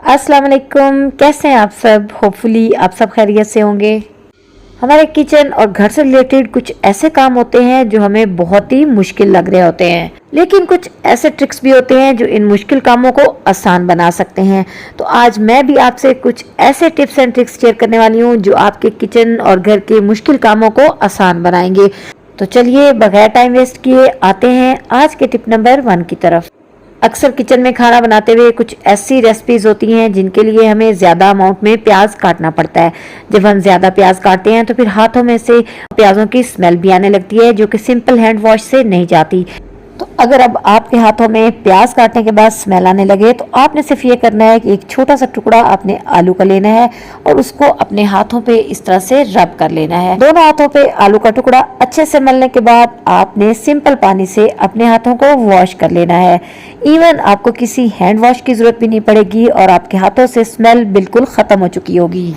अस्सलाम वालेकुम। कैसे हैं आप सब? होपफुली आप सब खैरियत से होंगे। हमारे किचन और घर से रिलेटेड कुछ ऐसे काम होते हैं जो हमें बहुत ही मुश्किल लग रहे होते हैं, लेकिन कुछ ऐसे ट्रिक्स भी होते हैं जो इन मुश्किल कामों को आसान बना सकते हैं। तो आज मैं भी आपसे कुछ ऐसे टिप्स एंड ट्रिक्स शेयर करने वाली हूँ जो आपके किचन और घर के मुश्किल कामों को आसान बनाएंगे। तो चलिए बगैर टाइम वेस्ट किए आते हैं आज के टिप नंबर 1 की तरफ। अक्सर किचन में खाना बनाते हुए कुछ ऐसी रेसिपीज होती हैं जिनके लिए हमें ज़्यादा अमाउंट में प्याज काटना पड़ता है। जब हम ज़्यादा प्याज काटते हैं तो फिर हाथों में से प्याजों की स्मेल भी आने लगती है जो कि सिंपल हैंड वॉश से नहीं जाती। तो अगर अब आपके हाथों में प्याज काटने के बाद स्मेल आने लगे तो आपने सिर्फ ये करना है कि एक छोटा सा टुकड़ा आपने आलू का लेना है और उसको अपने हाथों पे इस तरह से रब कर लेना है। दोनों हाथों पे आलू का टुकड़ा अच्छे से मलने के बाद आपने सिंपल पानी से अपने हाथों को वॉश कर लेना है। इवन आपको किसी हैंड वॉश की जरूरत भी नहीं पड़ेगी और आपके हाथों से स्मेल बिल्कुल खत्म हो चुकी होगी।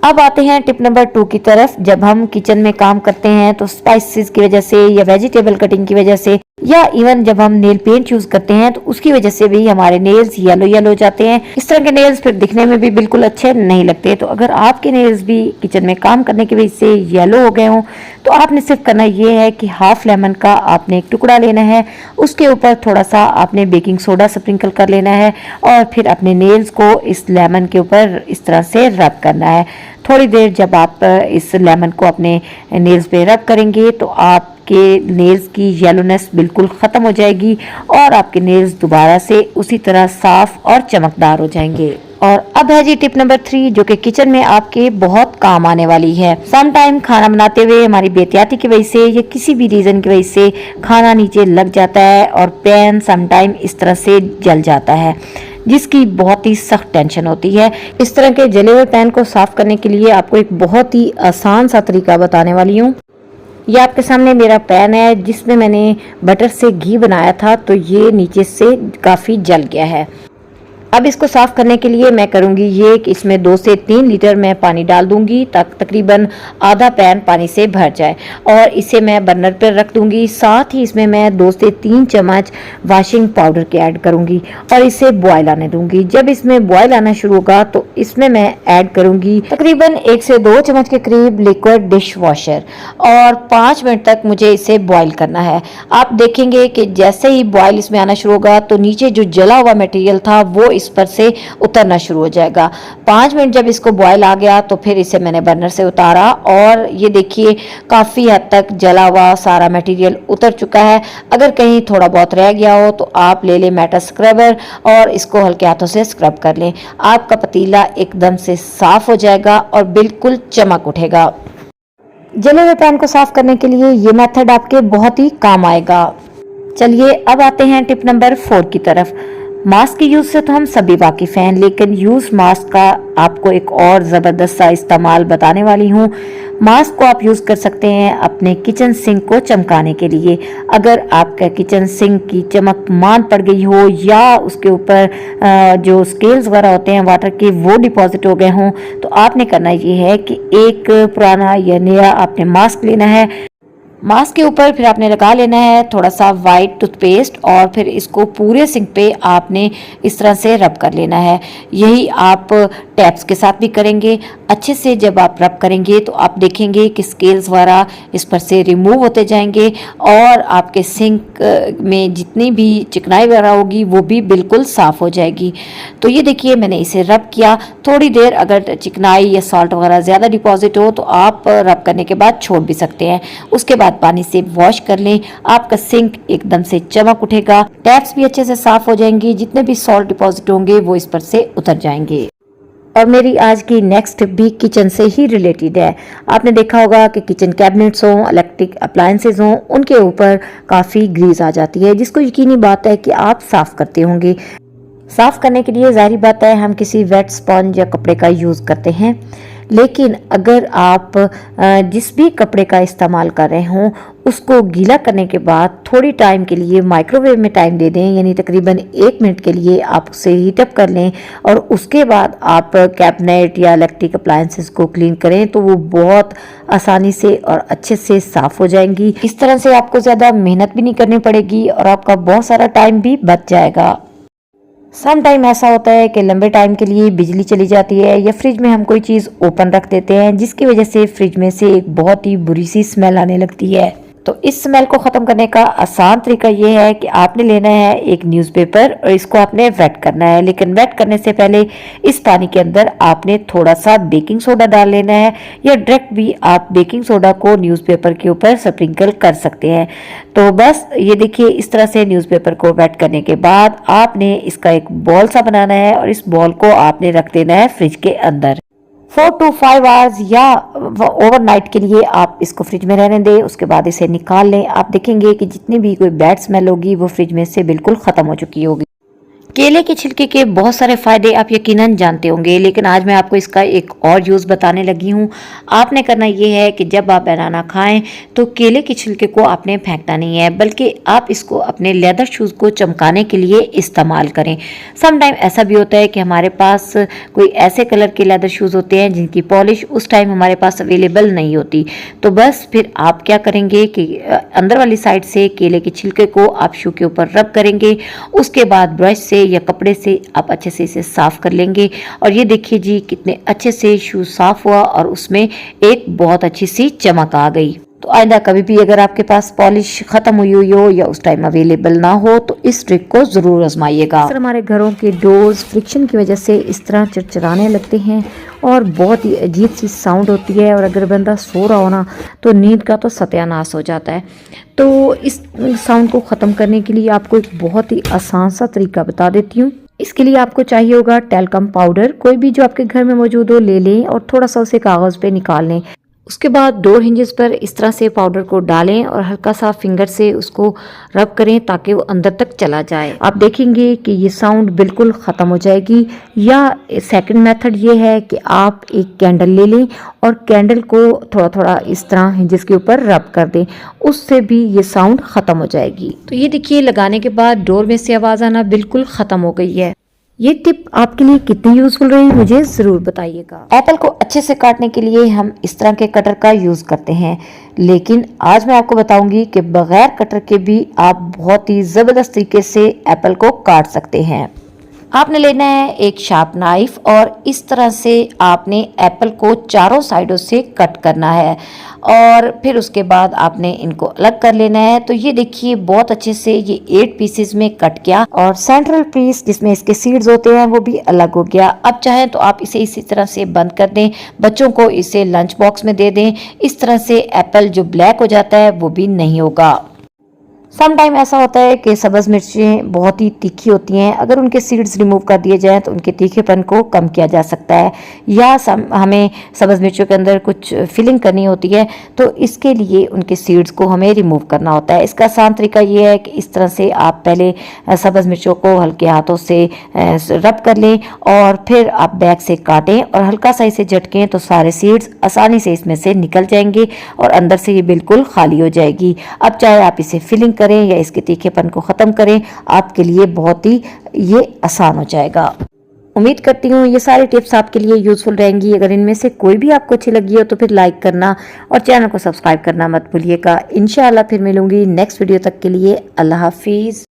अब आते हैं टिप नंबर 2 की तरफ। जब हम किचन में काम करते हैं तो स्पाइसेस की वजह से या वेजिटेबल कटिंग की वजह से या इवन जब हम नेल पेंट यूज करते हैं तो उसकी वजह से भी हमारे नेल्स येलो येलो हो जाते हैं। इस तरह के नेल्स फिर दिखने में भी बिल्कुल अच्छे नहीं लगते। तो अगर आपके नेल्स भी किचन में काम करने की वजह से येलो हो गए हों तो आपने सिर्फ करना ये है कि हाफ लेमन का आपने एक टुकड़ा लेना है, उसके ऊपर थोड़ा सा आपने बेकिंग सोडा स्प्रिंकल कर लेना है और फिर अपने नेल्स को इस लेमन के ऊपर इस तरह से रब करना है। थोड़ी देर जब आप इस लेमन को अपने नेल्स पे रब करेंगे तो आपके नेल्स की येलोनेस बिल्कुल ख़त्म हो जाएगी और आपके नेल्स दोबारा से उसी तरह साफ और चमकदार हो जाएंगे। और अब है जी टिप नंबर 3 जो कि किचन में आपके बहुत काम आने वाली है। सम टाइम खाना बनाते हुए हमारी बेहतियाती की वजह से या किसी भी रीज़न की वजह से खाना नीचे लग जाता है और पैन सम टाइम इस तरह से जल जाता है जिसकी बहुत ही सख्त टेंशन होती है। इस तरह के जले हुए पैन को साफ करने के लिए आपको एक बहुत ही आसान सा तरीका बताने वाली हूँ। ये आपके सामने मेरा पैन है जिसमें मैंने बटर से घी बनाया था, तो ये नीचे से काफ़ी जल गया है। अब इसको साफ करने के लिए मैं करूंगी ये कि इसमें 2 से 3 लीटर मैं पानी डाल दूंगी तकरीबन आधा पैन पानी से भर जाए और इसे मैं बर्नर पर रख दूंगी। साथ ही इसमें मैं 2 से 3 चम्मच वॉशिंग पाउडर के ऐड करूंगी और इसे बॉयल आने दूंगी। जब इसमें बॉयल आना शुरू होगा तो इसमें मैं ऐड करूंगी तकरीबन 1 से 2 चम्मच के करीब लिक्विड डिश वॉशर और 5 मिनट तक मुझे इसे बॉयल करना है। आप देखेंगे कि जैसे ही बॉयल इसमें आना शुरू होगा तो नीचे जो जला हुआ मटेरियल था वो इस पर से उतरना शुरू हो जाएगा। 5 मिनट जब इसको बॉयल आ गया तो फिर इसे मैंने बर्नर से उतारा और ये देखिए काफ़ी हद तक जला हुआ सारा मटेरियल उतर चुका है। अगर कहीं थोड़ा बहुत रह गया हो तो आप ले लें मेटल स्क्रबर और इसको हल्के हाथों से स्क्रब कर लें। आपका पतीला एकदम से साफ हो जाएगा और बिल्कुल चमक उठेगा। जले हुए पैन को साफ करने के लिए ये मेथड आपके बहुत ही काम आएगा। चलिए अब आते हैं टिप नंबर 4 की तरफ। मास्क के यूज से तो हम सभी वाकिफ हैं, लेकिन यूज मास्क का आपको एक और जबरदस्त सा इस्तेमाल बताने वाली हूँ। मास्क को आप यूज कर सकते हैं अपने किचन सिंक को चमकाने के लिए। अगर आपका किचन सिंक की चमक मान पड़ गई हो या उसके ऊपर जो स्केल्स वगैरह होते हैं वाटर के वो डिपॉजिट हो गए हों तो आपने करना ये है कि एक पुराना या नया आपने मास्क लेना है। मास्क के ऊपर फिर आपने लगा लेना है थोड़ा सा वाइट टूथपेस्ट और फिर इसको पूरे सिंक पे आपने इस तरह से रब कर लेना है। यही आप टैप्स के साथ भी करेंगे। अच्छे से जब आप रब करेंगे तो आप देखेंगे कि स्केल्स वगैरह इस पर से रिमूव होते जाएंगे और आपके सिंक में जितनी भी चिकनाई वगैरह होगी वो भी बिल्कुल साफ़ हो जाएगी। तो ये देखिए मैंने इसे रब किया। थोड़ी देर अगर चिकनाई या सॉल्ट वगैरह ज़्यादा डिपॉजिट हो तो आप रब करने के बाद छोड़ भी सकते हैं। उसके बाद पानी से वॉश कर लें। आपका सिंक एकदम से चमक उठेगा, टैप्स भी अच्छे से साफ हो जाएंगी, जितने भी सॉल्ट डिपॉजिट होंगे वो इस पर से उतर जाएंगे। और मेरी आज की नेक्स्ट टिप भी किचन से ही रिलेटेड है। आपने देखा होगा कि किचन कैबिनेट्स हों, इलेक्ट्रिक अप्लायंसेज हों, उनके ऊपर काफ़ी ग्रीस आ जाती है जिसको यकीनी बात है कि आप साफ़ करते होंगे। साफ़ करने के लिए ज़ाहिर बात है हम किसी वेट स्पंज या कपड़े का यूज़ करते हैं, लेकिन अगर आप जिस भी कपड़े का इस्तेमाल कर रहे हों उसको गीला करने के बाद थोड़ी टाइम के लिए माइक्रोवेव में टाइम दे दें, यानी तकरीबन 1 मिनट के लिए आप उसे हीटअप कर लें और उसके बाद आप कैबिनेट या इलेक्ट्रिक अप्लायंसेस को क्लीन करें तो वो बहुत आसानी से और अच्छे से साफ़ हो जाएंगी। इस तरह से आपको ज़्यादा मेहनत भी नहीं करनी पड़ेगी और आपका बहुत सारा टाइम भी बच जाएगा। सम टाइम ऐसा होता है कि लंबे टाइम के लिए बिजली चली जाती है या फ्रिज में हम कोई चीज़ ओपन रख देते हैं, जिसकी वजह से फ्रिज में से एक बहुत ही बुरी सी स्मेल आने लगती है। तो इस स्मेल को ख़त्म करने का आसान तरीका ये है कि आपने लेना है एक न्यूज़पेपर और इसको आपने वेट करना है। लेकिन वेट करने से पहले इस पानी के अंदर आपने थोड़ा सा बेकिंग सोडा डाल लेना है, या डायरेक्ट भी आप बेकिंग सोडा को न्यूज़पेपर के ऊपर स्प्रिंकल कर सकते हैं। तो बस ये देखिए, इस तरह से न्यूज़पेपर को वेट करने के बाद आपने इसका एक बॉल सा बनाना है और इस बॉल को आपने रख देना है फ्रिज के अंदर। 4 to 5 आवर्स या ओवरनाइट के लिए आप इसको फ्रिज में रहने दें। उसके बाद इसे निकाल लें। आप देखेंगे कि जितनी भी कोई बैड स्मेल होगी वो फ्रिज में से बिल्कुल ख़त्म हो चुकी होगी। केले के छिलके के बहुत सारे फायदे आप यकीनन जानते होंगे, लेकिन आज मैं आपको इसका एक और यूज़ बताने लगी हूँ। आपने करना ये है कि जब आप बनाना खाएं तो केले के छिलके को आपने फेंकना नहीं है, बल्कि आप इसको अपने लेदर शूज़ को चमकाने के लिए इस्तेमाल करें। सम टाइम ऐसा भी होता है कि हमारे पास कोई ऐसे कलर के लेदर शूज़ होते हैं जिनकी पॉलिश उस टाइम हमारे पास अवेलेबल नहीं होती। तो बस फिर आप क्या करेंगे कि अंदर वाली साइड से केले के छिलके को आप शू के ऊपर रब करेंगे। उसके बाद ब्रश से या कपड़े से आप अच्छे से इसे साफ कर लेंगे और ये देखिए जी कितने अच्छे से शूज साफ हुआ और उसमें एक बहुत अच्छी सी चमक आ गई। तो आइंदा कभी भी अगर आपके पास पॉलिश खत्म हुई हो या उस टाइम अवेलेबल ना हो तो इस ट्रिक को जरूर आजमाइएगा। अक्सर हमारे घरों के डोर्स फ्रिक्शन की वजह से इस तरह चिरचिराने लगते हैं और बहुत ही अजीब सी साउंड होती है, और अगर बंदा सो रहा हो ना तो नींद का तो सत्यानाश हो जाता है। तो इस साउंड को ख़त्म करने के लिए आपको एक बहुत ही आसान सा तरीका बता देती हूँ। इसके लिए आपको चाहिए होगा टैल्कम पाउडर। कोई भी जो आपके घर में मौजूद हो ले लें और थोड़ा सा उसे कागज़ पे निकाल लें। उसके बाद डोर हिंजेस पर इस तरह से पाउडर को डालें और हल्का सा फिंगर से उसको रब करें ताकि वो अंदर तक चला जाए। आप देखेंगे कि ये साउंड बिल्कुल ख़त्म हो जाएगी। या सेकंड मेथड ये है कि आप एक कैंडल ले लें और कैंडल को थोड़ा थोड़ा इस तरह हिंजेस के ऊपर रब कर दें, उससे भी ये साउंड ख़त्म हो जाएगी। तो ये देखिए, लगाने के बाद डोर में से आवाज़ आना बिल्कुल ख़त्म हो गई है। ये टिप आपके लिए कितनी यूजफुल रही मुझे जरूर बताइएगा। एप्पल को अच्छे से काटने के लिए हम इस तरह के कटर का यूज करते हैं, लेकिन आज मैं आपको बताऊंगी कि बगैर कटर के भी आप बहुत ही जबरदस्त तरीके से एप्पल को काट सकते हैं। आपने लेना है एक शार्प नाइफ और इस तरह से आपने एप्पल को चारों साइडों से कट करना है और फिर उसके बाद आपने इनको अलग कर लेना है। तो ये देखिए, बहुत अच्छे से ये 8 पीसेस में कट गया और सेंट्रल पीस जिसमें इसके सीड्स होते हैं वो भी अलग हो गया। अब चाहें तो आप इसे इसी तरह से बंद कर दें, बच्चों को इसे लंच बॉक्स में दे दें। इस तरह से एप्पल जो ब्लैक हो जाता है वो भी नहीं होगा। सम टाइम ऐसा होता है कि सब्ज़ मिर्चें बहुत ही तीखी होती हैं, अगर उनके सीड्स रिमूव कर दिए जाएं तो उनके तीखेपन को कम किया जा सकता है। या हमें सब्ज़ मिर्चों के अंदर कुछ फिलिंग करनी होती है तो इसके लिए उनके सीड्स को हमें रिमूव करना होता है। इसका आसान तरीका ये है कि इस तरह से आप पहले सब्ज़ मिर्चों को हल्के हाथों से रब कर लें और फिर आप बैक से काटें और हल्का सा इसे झटकें तो सारे सीड्स आसानी से इसमें से निकल जाएंगे और अंदर से ये बिल्कुल खाली हो जाएगी। अब चाहे आप इसे फिलिंग करें या इसके तीखेपन को ख़त्म करें, आपके लिए बहुत ही ये आसान हो जाएगा। उम्मीद करती हूँ ये सारी टिप्स आपके लिए यूजफुल रहेंगी। अगर इनमें से कोई भी आपको अच्छी लगी हो तो फिर लाइक करना और चैनल को सब्सक्राइब करना मत भूलिएगा। इंशाअल्लाह फिर मिलूंगी नेक्स्ट वीडियो तक के लिए। अल्लाह हाफिज़।